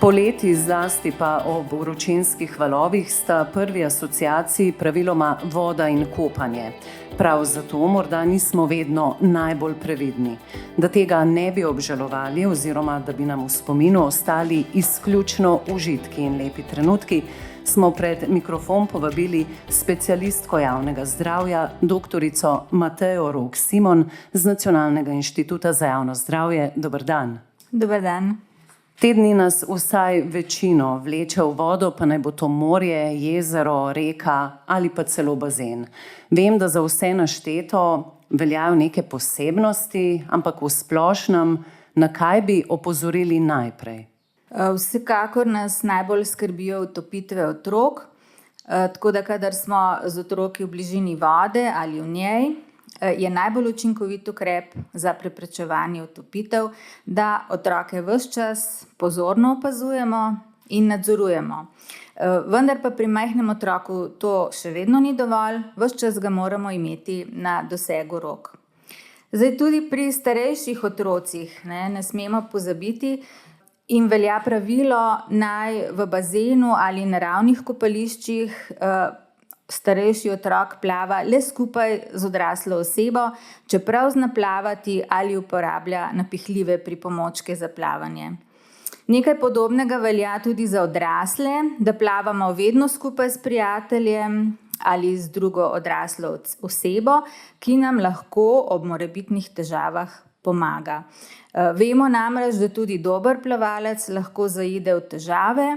Poleti, zlasti pa ob vročinskih valovih, sta prvi asociaciji praviloma voda in kopanje. Prav zato morda nismo vedno najbolj previdni. Da tega ne bi obžalovali oziroma da bi nam v spominu ostali izključno užitki in lepi trenutki, smo pred mikrofon povabili specialistko javnega zdravja, doktorico Matejo Rok Simon z Nacionalnega inštituta za javno zdravje. Dober dan. Dober dan. Te dni nas vsaj večino vleče v vodo, pa naj bo to morje, jezero, reka ali pa celo bazen. Vem, da za vse našteto veljajo neke posebnosti, ampak v splošnem, na kaj bi opozorili najprej? Vsekakor nas najbolj skrbijo utopitve otrok, tako da kadar smo z otroki v bližini vode ali v njej, je najbolj učinkovit ukrep za preprečevanje utopitev, da otroke ves čas pozorno opazujemo in nadzorujemo. Vendar pa pri majhnem otroku to še vedno ni dovolj, ves čas ga moramo imeti na dosegu rok. Zdaj tudi pri starejših otrocih ne smemo pozabiti in velja pravilo, naj v bazenu ali naravnih kopališčih starejši otrok plava le skupaj z odraslo osebo, čeprav zna plavati ali uporablja napihljive pripomočke za plavanje. Nekaj podobnega velja tudi za odrasle, da plavamo vedno skupaj s prijateljem ali z drugo odraslo osebo, ki nam lahko ob morebitnih težavah pomaga. Vemo namreč, da tudi dober plavalec lahko zaide v težave,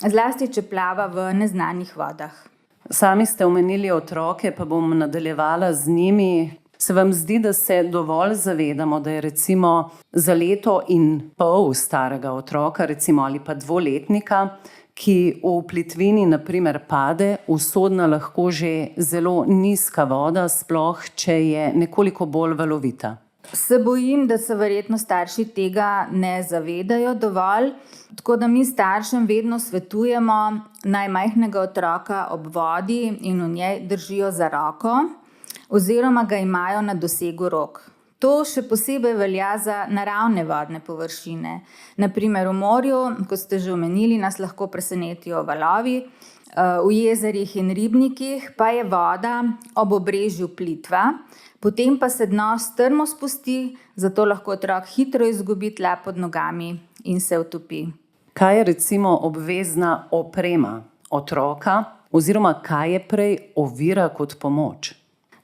zlasti če plava v neznanih vodah. Sami ste omenili otroke, pa bom nadaljevala z njimi. Se vam zdi, da se dovolj zavedamo, da je recimo za leto in pol starega otroka, recimo ali pa dvoletnika, ki v plitvini na primer pade, usodna lahko že zelo nizka voda, sploh če je nekoliko bolj valovita? Se bojim, da se verjetno starši tega ne zavedajo dovolj, tako da mi staršem vedno svetujemo, naj majhnega otroka ob vodi in v njej držijo za roko oziroma ga imajo na dosegu rok. To še posebej velja za naravne vodne površine. Na primer v morju, kot ste že omenili, nas lahko presenetijo valovi, v jezerih in ribnikih pa je voda ob obrežju plitva, potem pa se dno strmo spusti, zato lahko otrok hitro izgubi tla pod nogami in se utopi. Kaj je recimo obvezna oprema otroka oziroma kaj je prej ovira kot pomoč?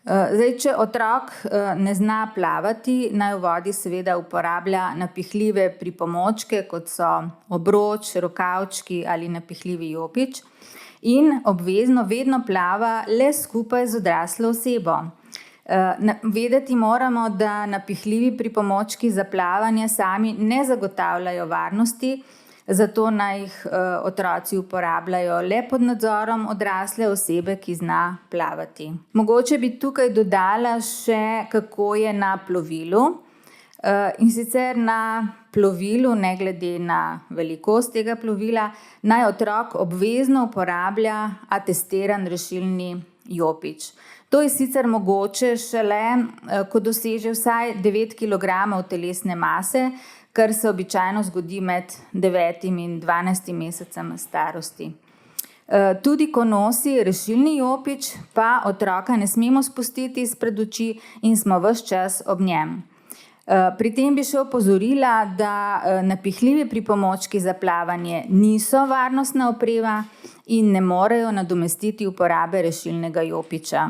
Zdaj, če otrok ne zna plavati, naj v vodi seveda uporablja napihljive pripomočke, kot so obroč, rokavčki ali napihljivi jopič, in obvezno vedno plava le skupaj z odraslo osebo. Vedeti moramo, da napihljivi pripomočki za plavanje sami ne zagotavljajo varnosti, zato naj jih otroci uporabljajo le pod nadzorom odrasle osebe, ki zna plavati. Mogoče bi tukaj dodala še, kako je na plovilu. In sicer na plovilu, ne glede na velikost tega plovila, naj otrok obvezno uporablja atestiran rešilni jopič. To je sicer mogoče šele, ko doseže vsaj 9 kilogramov telesne mase, kar se običajno zgodi med 9 in 12 mesecem starosti. Tudi ko nosi rešilni jopič, pa otroka ne smemo spustiti izpred oči in smo ves čas ob njem. Pri tem bi še opozorila, da napihljivi pripomočki za plavanje niso varnostna oprema in ne morejo nadomestiti uporabe rešilnega jopiča.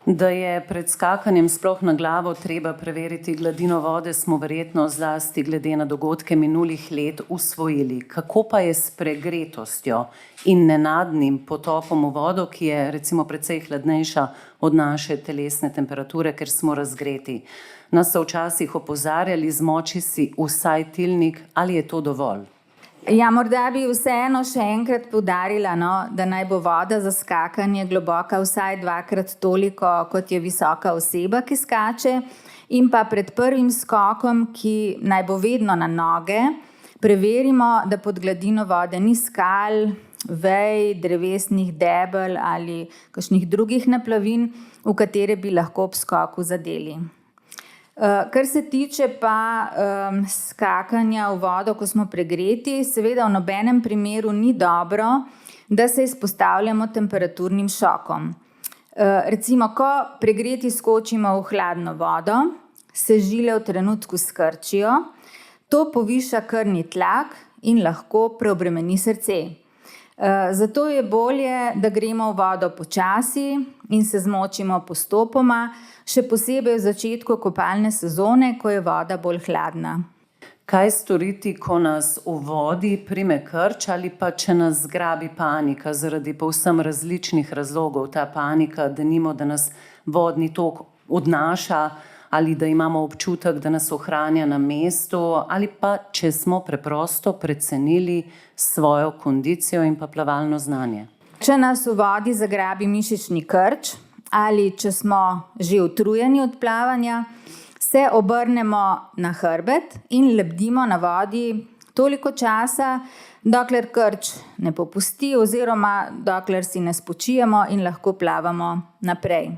Da je pred skakanjem sploh na glavo treba preveriti gladino vode, smo verjetno zlasti glede na dogodke minulih let usvojili. Kako pa je s pregretostjo in nenadnim potopom v vodo, ki je recimo precej hladnejša od naše telesne temperature, ker smo razgreti? Nas so včasih opozarjali, zmoči si vsaj tilnik, ali je to dovolj? Ja, morda bi vseeno še enkrat poudarila, da naj bo voda za skakanje globoka vsaj 2-krat toliko, kot je visoka oseba, ki skače, in pa pred prvim skokom, ki naj bo vedno na noge, preverimo, da pod gladino vode ni skal, vej, drevesnih debel ali kakšnih drugih naplavin, v katere bi lahko ob skoku zadeli. Kar se tiče pa skakanja v vodo, ko smo pregreti, seveda v nobenem primeru ni dobro, da se izpostavljamo temperaturnim šokom. Recimo, ko pregreti skočimo v hladno vodo, se žile v trenutku skrčijo, to poviša krvni tlak in lahko preobremeni srce. Zato je bolje, da gremo v vodo počasi in se zmočimo postopoma, še posebej v začetku kopalne sezone, ko je voda bolj hladna. Kaj storiti, ko nas v vodi prime krč ali pa če nas zgrabi panika zaradi povsem različnih razlogov? Ta panika, denimo, da nas vodni tok odnaša ali da imamo občutek, da nas ohranja na mestu, ali pa če smo preprosto precenili svojo kondicijo in pa plavalno znanje. Če nas v vodi zagrabi mišični krč ali če smo že utrujeni od plavanja, se obrnemo na hrbet in lebdimo na vodi toliko časa, dokler krč ne popusti oziroma dokler si ne spočijemo in lahko plavamo naprej.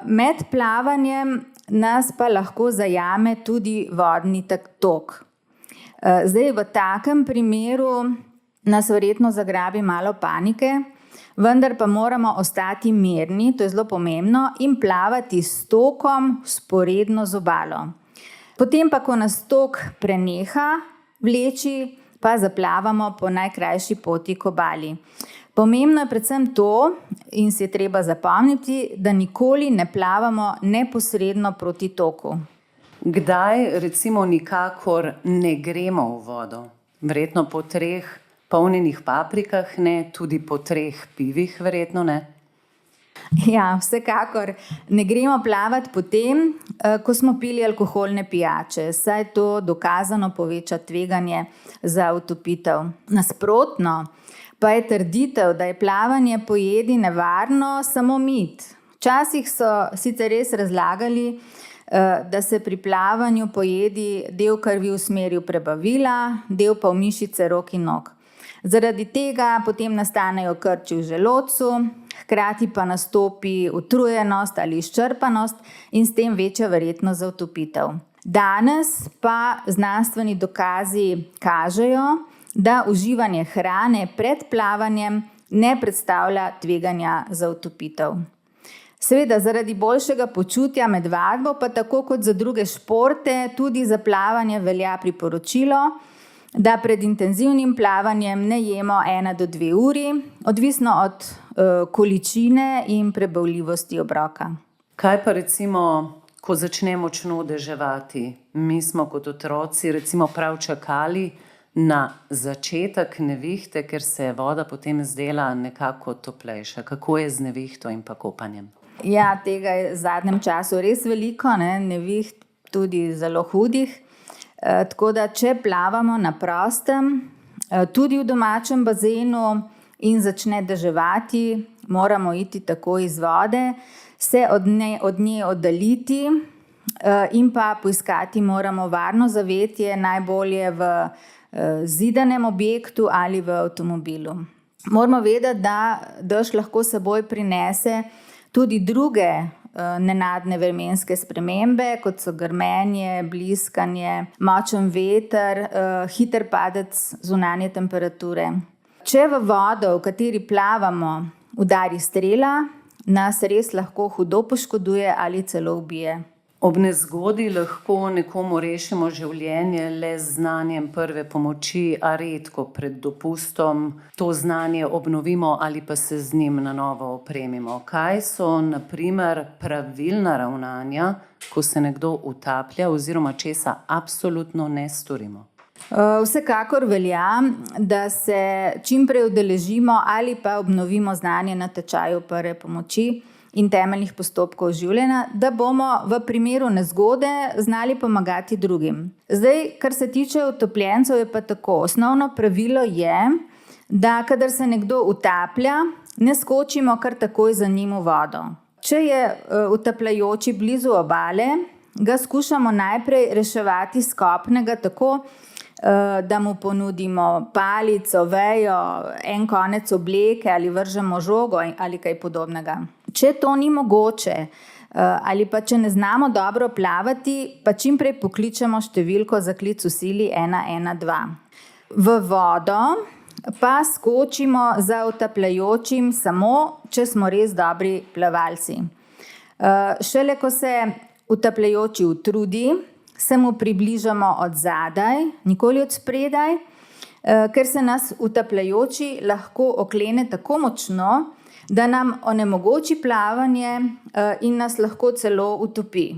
Med plavanjem nas pa lahko zajame tudi vodni tok. Zdaj v takem primeru nas verjetno zagrabi malo panike, vendar pa moramo ostati mirni, to je zelo pomembno, in plavati s tokom vzporedno z obalo. Potem pa, ko nas tok preneha vleči, pa zaplavamo po najkrajši poti k obali. Pomembno je predvsem to, in si je treba zapomniti, da nikoli ne plavamo neposredno proti toku. Kdaj recimo nikakor ne gremo v vodo? Verjetno po 3 polnjenih paprikah ne, tudi po 3 pivih verjetno ne. Ja, vsekakor ne gremo plavati potem, ko smo pili alkoholne pijače, saj to dokazano poveča tveganje za utopitev. Nasprotno pa je trditev, da je plavanje po jedi nevarno, samo mit. Včasih so sicer res razlagali, da se pri plavanju po jedi del krvi usmeri v prebavila, del pa v mišice rok in nog. Zaradi tega potem nastanejo krči v želodcu, hkrati pa nastopi utrujenost ali izčrpanost in s tem večja verjetnost za utopitev. Danes pa znanstveni dokazi kažejo, da uživanje hrane pred plavanjem ne predstavlja tveganja za utopitev. Seveda, zaradi boljšega počutja med vadbo, pa tako kot za druge športe, tudi za plavanje velja priporočilo, da pred intenzivnim plavanjem ne jemo 1 do 2 uri, odvisno od količine in prebavljivosti obroka. Kaj pa recimo, ko začne močno deževati? Mi smo kot otroci recimo prav čakali na začetek nevihte, ker se je voda potem zdela nekako toplejša. Kako je z nevihto in pa kopanjem? Ja, tega je v zadnjem času res veliko, neviht tudi zelo hudih. Tako da, če plavamo na prostem, tudi v domačem bazenu in začne deževati, moramo iti takoj iz vode, se od nje oddaljiti in pa poiskati moramo varno zavetje, najbolje v zidanem objektu ali v avtomobilu. Moramo vedeti, da dež lahko s seboj prinese tudi druge nenadne vremenske spremembe, kot so grmenje, bliskanje, močen veter, hiter padec zunanje temperature. Če v vodo, v kateri plavamo, udari strela, nas res lahko hudo poškoduje ali celo ubije. Ob nezgodi lahko nekomu rešimo življenje le z znanjem prve pomoči, a redko pred dopustom to znanje obnovimo ali pa se z njim na novo opremimo. Kaj so, na primer, pravilna ravnanja, ko se nekdo utaplja oziroma česa absolutno ne storimo? Vsekakor velja, da se čim prej udeležimo ali pa obnovimo znanje na tečaju prve pomoči in temeljnih postopkov življenja, da bomo v primeru nezgode znali pomagati drugim. Zdaj, kar se tiče utopljencev, je pa tako. Osnovno pravilo je, da kadar se nekdo utaplja, ne skočimo kar takoj za njim v vodo. Če je utapljajoči blizu obale, ga skušamo najprej reševati s kopnega tako, da mu ponudimo palico, vejo, en konec obleke ali vržemo žogo ali kaj podobnega. Če to ni mogoče, Ali pa če ne znamo dobro plavati, pa čim prej pokličemo številko za klic v sili 112. V vodo pa skočimo za utapljajočim samo, če smo res dobri plavalci. Šele ko se utapljajoči utrudi, se mu približamo od zadaj, nikoli od spredaj, ker se nas utapljajoči lahko oklene tako močno, da nam onemogoči plavanje in nas lahko celo utopi.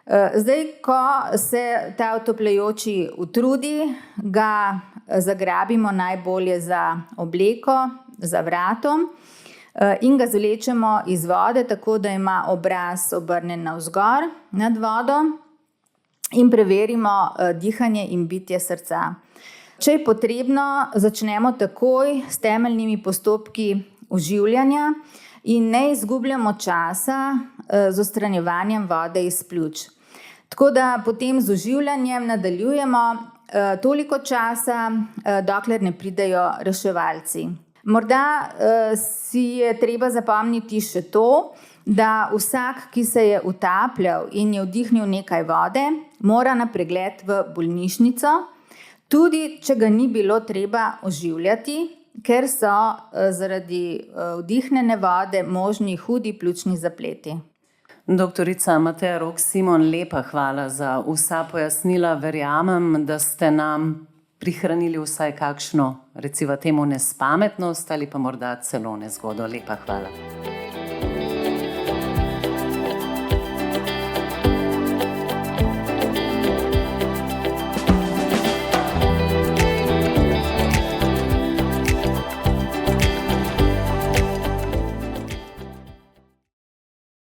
Zdaj, ko se ta utapljajoči utrudi, ga zagrabimo najbolje za obleko, za vratom in ga zvlečemo iz vode, tako da ima obraz obrnjen navzgor nad vodo in preverimo dihanje in bitje srca. Če je potrebno, začnemo takoj s temeljnimi postopki oživljanja in ne izgubljamo časa z odstranjevanjem vode iz pljuč. Tako da potem z oživljanjem nadaljujemo toliko časa, dokler ne pridejo reševalci. Morda si je treba zapomniti še to, da vsak, ki se je utapljal in je vdihnil nekaj vode, mora na pregled v bolnišnico, tudi če ga ni bilo treba oživljati, ker so zaradi vdihnjene vode možni hudi pljučni zapleti. Doktorica Mateja Rok Simon, lepa hvala za vsa pojasnila. Verjamem, da ste nam prihranili vsaj kakšno, recimo temu, nespametnost ali pa morda celo nezgodo. Lepa hvala.